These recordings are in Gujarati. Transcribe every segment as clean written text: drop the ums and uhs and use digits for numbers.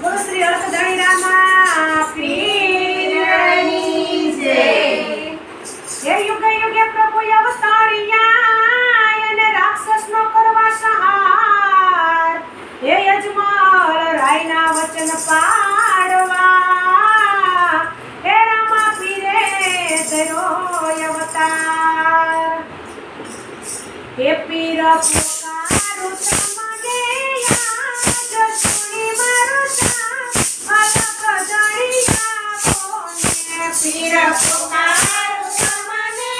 બોલો શ્રી અર્થધણી રામા પીરની જય। હે યુગે યુગે પ્રભુ અવતારિયા અને રાક્ષસનો કરવા સહાર। હે યજમાલ રાયના વચન પાડવા। હે રામા પીરે તેરો અવતાર। હે પીર પુકારું તમને યાદ સુણી મારું નામ અલખ જણિયા બોને। પીર પુકારું તમને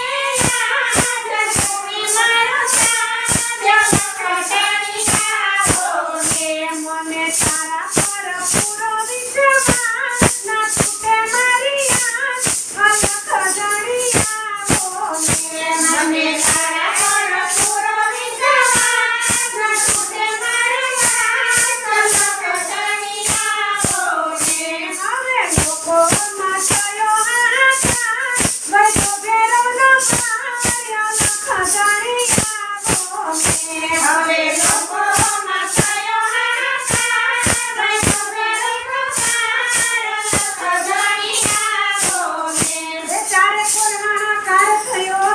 યાદ સુણી મારું નામ અલખ જણિયા બોને। મને તારા પર પૂરો વિશ્વાસ ના તૂટે મારી આસ અલખ જણિયા બોને। મને તારા પર પૂરો વિશ્વાસ ના તૂટે મારી આસ અલખ જણિયા બોને। હવે લોકોમાં થયો હાહાકાર વૈદ્યો ભૈરવનો કાર્ય અલખ જણિયા બોને। હવે લોકોમાં થયો હાહાકાર વૈદ્યો ભૈરવનો કાર્ય અલખ જણિયા બોને। એ ચારે કોર હાહાકાર થયો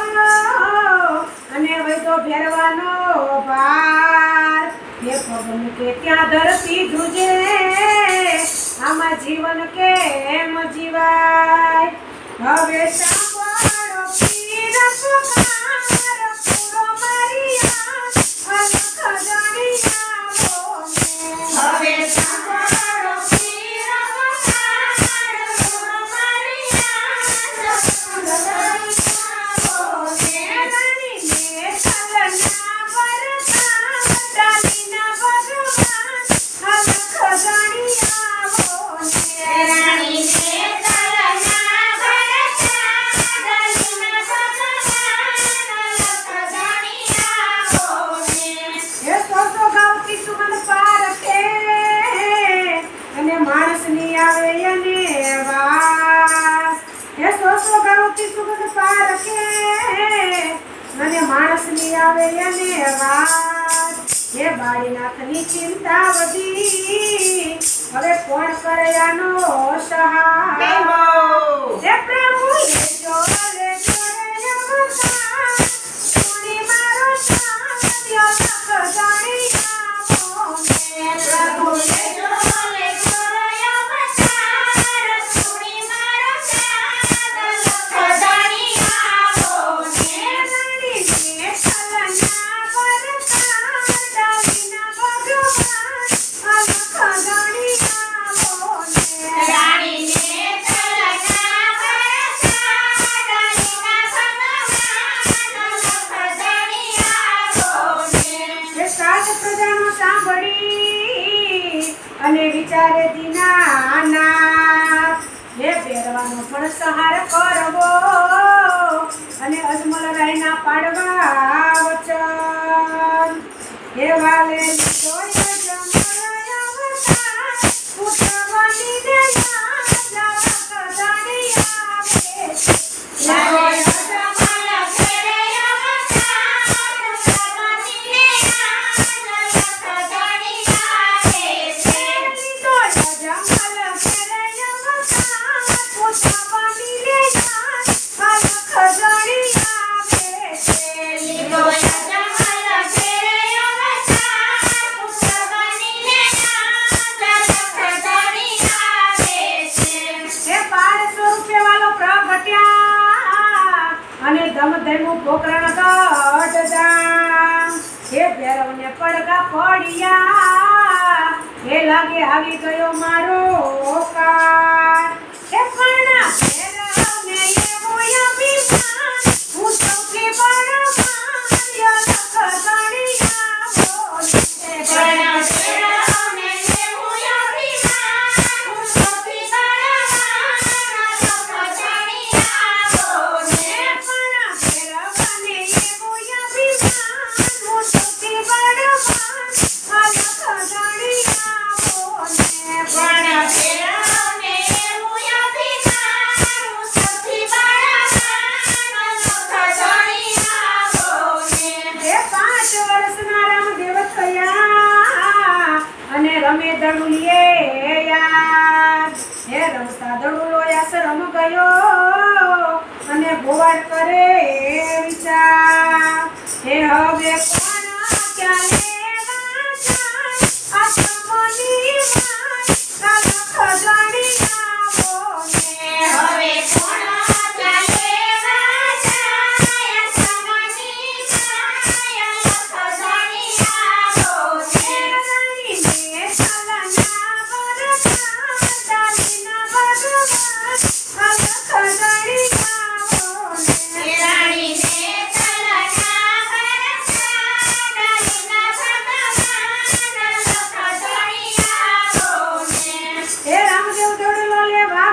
અને વૈદ્યો ભેરવાનો ભાર। હે પગ મૂકે ત્યાં ધરતી ધ્રુજે આમાં જીવન કેમ જીવાય। હવે સાંભળો પીર પુકાર પૂરો મારી આસ અલખ જણિયા બોને। હવે સાંભળો પીર પુકાર પૂરો મારી આસ અલખ જણિયા બોને। રાણીને છલના વરદાન ડાલીના ભગવાન અલખ જણિયા બોને। રાણીને છલના વરદાન ડાલીના ભગવાન અલખ જણિયા બોને। હે સોસો ગાવતી સુમન પારખે અને માણસની આવે એને વાસ। હે સોસો ગાવતી સુમન પારખે અને માણસની આવે એને વાસ। હે બાળીનાથની ચિંતા વધી હવે કોણ કરે આનો સહાય। હે પ્રભુએ જોડે જોડે અવતાર સુણી મારો સાથ અલખ જણિયા બોને। પ્રભુએ જોડે જોડે અવતાર સુણી મારો સાથ અલખ જણિયા બોને। રાણીને છલના વરદાન ડાલીના ભગવાન અલખ જણિયા બોને। રાણીને છલના વરદાન ડાલીના ભગવાન અલખ જણિયા બોને। હે સાત પ્રજાનો સાંભળી અને વિચારે દીનાનાથ। હે ભેરવાનો પણ સહાર કરવો અને અજમલ રાયના પાડવા વચન। હે વાલે લીધો યજમલ અવતાર પુત્ર બનીને યાદ અલખ જણિયા બેઠ। લીધો યજમલ ઘેરે અવતાર પુત્ર બનીને યાદ અલખ જણિયા બેઠ। લીધો યજમલ ઘેરે અવતાર પુત્ર બનીને યાદ અલખ જણિયા બેઠ। લીધો યજમલ ઘેરે અવતાર પુત્ર બનીને યાદ અલખ જણિયા બેઠ। હે 1200 રૂપિયા વાલો પ્રગટ્યા અને ધમધમું પોકરણ ગઢ જામ। હે ભૈરવને પડઘા પડ્યા હે લાગે આવી ગયો મારો કાળ। હે પણ ભૈરવને એવો અભિમાન હું સૌથી બળવાન અલખ જણિયા બોને। પણ ભૈરવને એવો અભિમાન હું સૌથી બળવાન અલખ જણિયા બોને। પણ ભૈરવને એવો અભિમાન હું સૌથી બળવાન અલખ જણિયા બોને। પણ ભૈરવને એવું અભિમાન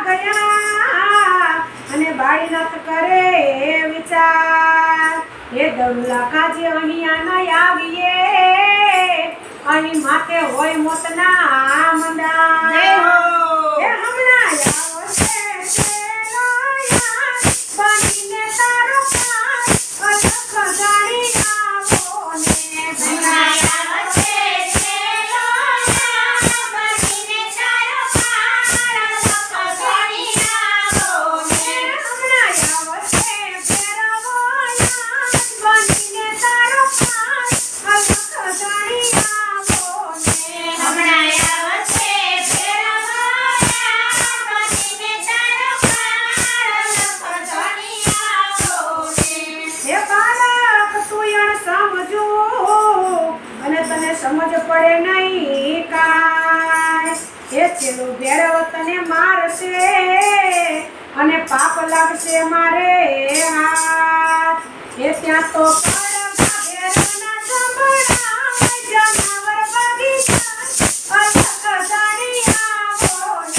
ગયા અને બાળીનાથ કરે વિચાર એ દરુલા કાજે અહીંયા ન આવીએ અહીં માથે હોય મોતના મંડા જય હો. એ હમણાં આવશે સેલોયા બનીને તારો પાર અલખ જાણી આવો ને હમણાં આવશે સેલોયા બનીને તારો પાર અલખ જાણી આવો ને. હમણાં આવશે ફેરવોયા બનીને તારો પાર અલખ જાણી આવો ને હમણાં આવશે ફેરવોયા બનીને તારો પાર અલખ જાણી આવો ને. હે બાળક તું યણ સમજો અને તને સમજ પડે નહીં કાંઈ એ છેલ્લો ભેરવ તને મારશે અને પાપ લાગશે મારે હાથ એ ત્યાં તો પડઘા ભેરવના સંભળાય જનાવર બગીચા અલખ જાણી આવો ને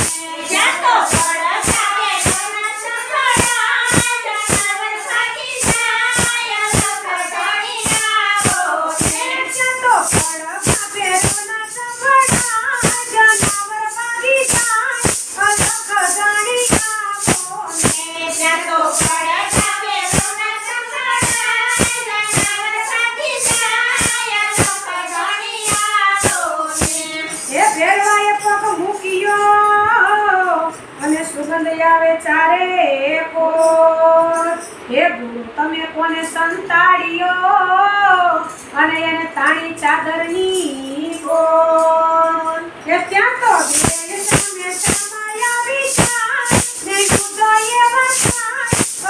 જ્યાં તો પડઘા ભેરવના સંભળાય જનાવર ભાગી જાય અલખ જાણી આવો ને. ત્યાં તો પડઘા ભેરવના સંભળાય જનાવર બગીચા અલખ જાણી આવો ને ત્યાં તો પડઘા ભેરવના સંભળાય જનાવર ભાગી જાય અલખ જાણી આવો ને. એ ભેરવાએ પગ મૂક્યો અને સુગંધ આવે ચારે કોર હે ગુરુ તમે કોને સંતાડ્યો અને એને તાણી ચાદરની કોર એ ત્યાં તો બેલ સામે સમાયા વિચાર ને હૃદયે વસાય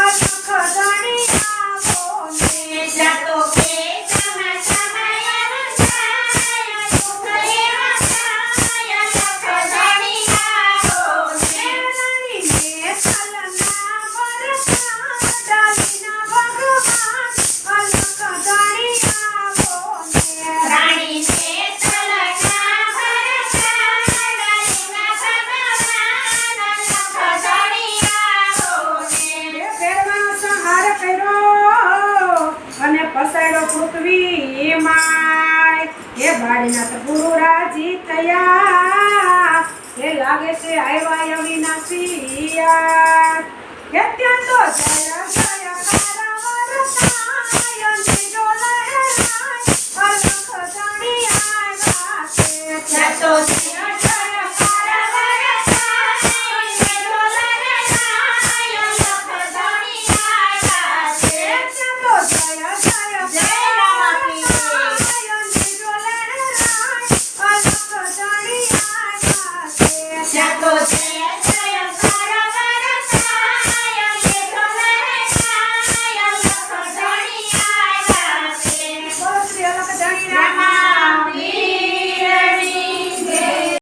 અલખ જાણી આવો ને ત્યાં તો પેટમાં સમાયા વસાય દુઃખે વસાય અલખ જાણી આવો ને. રાણીને સલના વરસા ડાલીના ભગવાન અલખ જાણી આવો ને રાણીને તલના ભરતા ડાલીના ભગવાન અલખ જાણી આવો ને. એ ભેરવાનો સંહાર કર્યો અને પસાડ્યો પૃથ્વી માય એ બાળીનાથ ગુરુ રાજી થયા એ લાગે છે આવ્યા અવિનાશી યાર એ ત્યાં તો જય જય કારવરતાય અને ડોલરાય અલખ જાણી આવ્યા છે ત્યાં તો જય જય કારવરતાય અને ડોલરાય અલખ જાણી આવ્યા છે. ત્યાં તો જય જય જય રામાપીર. અલખ જાણી આવ્યા છે ત્યાં તો જય